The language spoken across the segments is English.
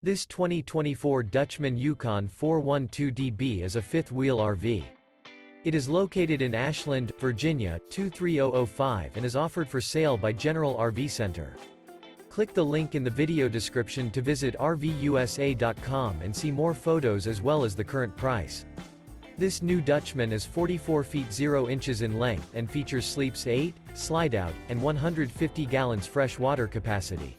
This 2024 Dutchmen Yukon 412DB is a fifth-wheel RV. It is located in Ashland, Virginia, 23005 and is offered for sale by General RV Center. Click the link in the video description to visit RVUSA.com and see more photos as well as the current price. This new Dutchman is 44 feet 0 inches in length and features sleeps 8, Slideout, and 150 gallons fresh water capacity.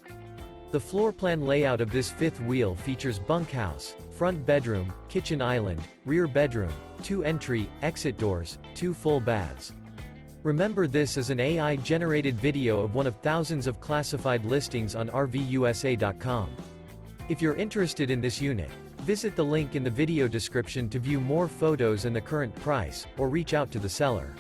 The floor plan layout of this fifth wheel features bunkhouse, front bedroom, kitchen island, rear bedroom, 2 entry, exit doors, 2 full baths. Remember, this is an AI-generated video of one of thousands of classified listings on RVUSA.com. If you're interested in this unit, visit the link in the video description to view more photos and the current price, or reach out to the seller.